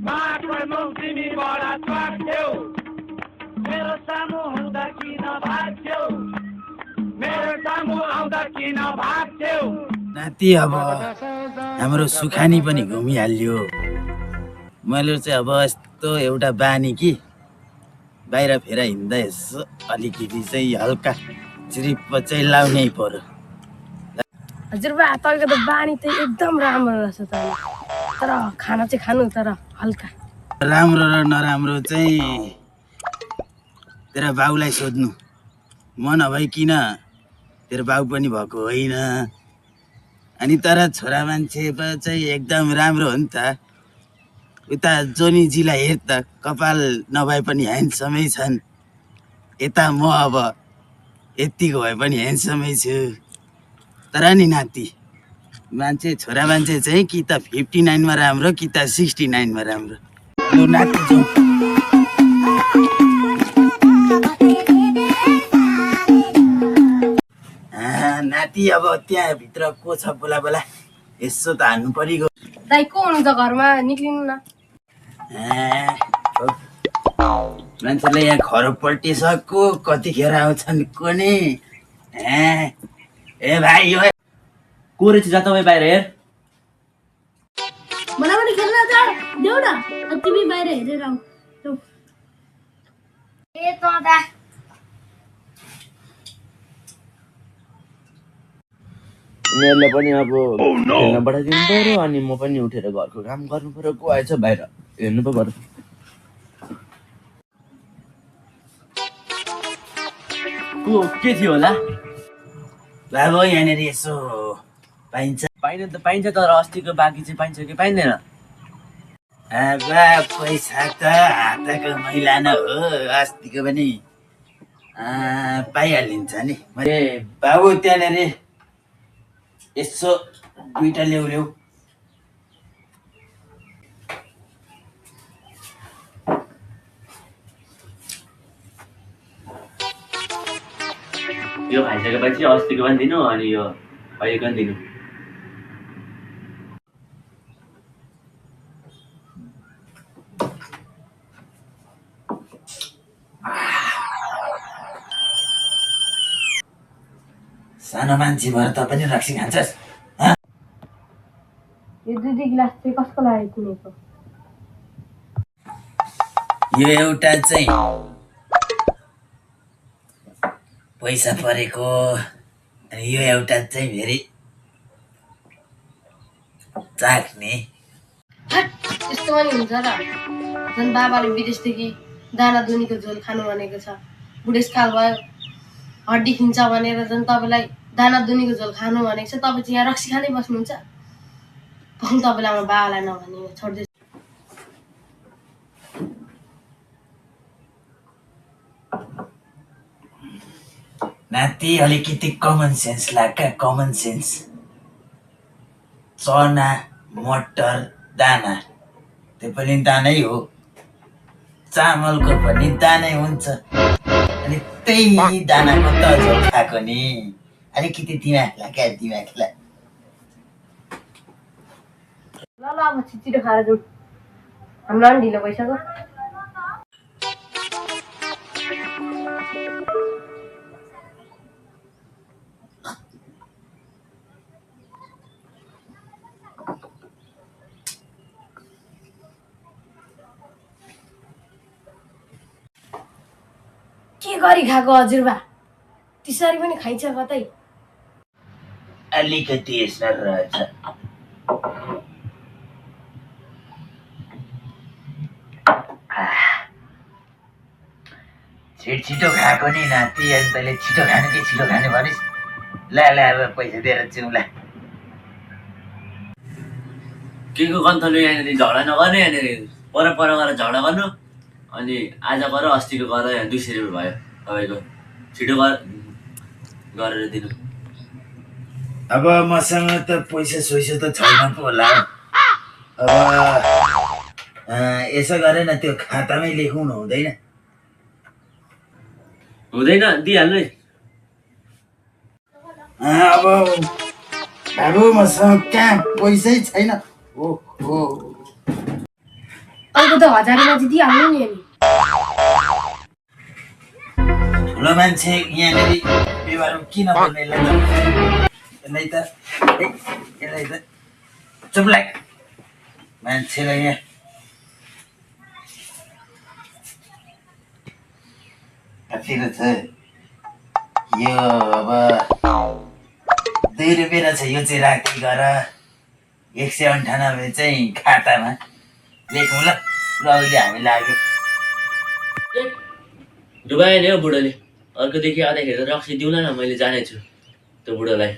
माकड मौसिमी बडा पाक्थ्यौ मेरो सामु आउँदा किन भाग्थ्यौ मेरो सामु आउँदा किन भाग्थ्यौ नाति अब हाम्रो सुखानी पनि घुमिहाल्यो मैले चाहिँ अब यस्तो एउटा बानी कि बाहिर फेर हिँड्दा यसो अलिकति चाहिँ हल्का चिरिप चाहिँ लाउनै पर्यो हजुरबा तपाईँको त बानी त एकदम राम्रो रहेछ त तर खाना चाहिँ खानु तर हल्का राम्रो र नराम्रो चाहिँ तेरा बाउलाई सोध्नु म नभइकन तेरो बाउ पनि भएको होइन अनि तर छोरा मान्छे चाहिँ एकदम राम्रो हो नि त उता जोनीजीलाई हेर त कपाल नभए पनि ह्यान्डसमै छन् यता म अब यतिको भए पनि ह्यान्डसमै छु तर नि नाति मान्छे छोरा मान्छे चाहिँ कि त 59 मा राम्रो कि त 69 मा राम्रो लु नाति जाउँ नाति अब त्यहाँ भित्र को छ बोला बोला यसो त हान्नु परिगयो दाइ को हुनु त घरमा निक्लिनु न मान्छेले यहाँ खरो पल्टिसक्यो कतिखेर आउँछन् कोनी ए भाइ यो को रहेछ जा तपाईँ बाहिर हेर मलाई पनि खेल्न त देऊ न तिमी बाहिर हेरेर आऊ ए त दा उनीहरूलाई पनि अब खेल्न पठाइदिनु पर्यो अनि म पनि उठेर घरको काम गर्नु पर्यो को आएछ बाहिर हेर्नु पो पर्यो को के थियो होला बाबु यहाँनिर यसो पाइन्छ पाइन त पाइन्छ तर अस्तिको बाँकी चाहिँ पाइन्छ कि पाइँदैन पैसा त हातको मैला न हो अस्तिको पनि पाइहालिन्छ नि मैले बाबु त्यहाँनिर यसो दुईटा ल्याउ यो खाइसकेपछि अस्तिको पनि दिनु अनि यो अहिलेको पनि दिनु सानो मान्छे भएर त पनि रक्सी खान्छस् यो 2 गिलास चाहिँ कसको लागि किनेको यो एउटा चाहिँ पैसा परेको अनि यो एउटा चाहिँ फेरि चाख्ने त्यस्तो पनि हुन्छ र झन् बाबाले विदेशदेखि दाना दुनीको झोल खानु भनेको छ बुढेसकाल भयो हड्डी खिन्छ भनेर झन् तपाईँलाई दाना दुनीको झोल खानु भनेको छ तपाईँ चाहिँ यहाँ रक्सी खानै बस्नुहुन्छ तपाईँलाई हाम्रो बाबालाई नभने छोड्दै नाति अलिकति कमन सेन्स लाग्छ कमन सेन्स चना मटर दाना त्यो पनि दानै हो चामलको पनि दानै हुन्छ अनि त्यही दानाको त झोल खाएको नि अलिकति दिमागलाई क्या दिमागलाई ल अब छिटो खाएर जाउँ हामीलाई पनि ढिलो भइसक्यो के गरी खाएको हजुरबा त्यसरी पनि खाइन्छ कतै अलिकति यसमा रहेछ छिटो खाएको नि नाति अनि तैँले छिटो खानु कि छिटो खाने भनिस् ल अब पैसा दिएर चिउँला के को कन्थलो यहाँनिर झगडा नगर्ने यहाँनिर पर गएर झगडा गर्नु अनि आज गर अस्तिको गर 200 रुपियाँ भयो तपाईँको छिटो गरेर दिनु अब मसँग त पैसा सोइसो त छैन पो होला अब यसो गरेन त्यो खातामै लेखौँ हुँदैन हुँदैन दिइहाल्नु है अब बाबु मसँग कहाँ पैसै छैन ओहो त 1000 जितिहाल्नु नि अनि ठुलो मान्छे यहाँनिर व्यवहार किन बोल्ने यसलाई त चुप लाग मान्छेलाई यहाँ कति रहेछ यो अब 2 रुपियाँ रहेछ यो चाहिँ राखी गर 198 चाहिँ खातामा लेखौँ ल अहिले हामी लाग्यो डुबायो नि हौ बुढोले अर्कोदेखि आउँदाखेरि रक्सी दिउँला न मैले जानेछु त्यो बुढोलाई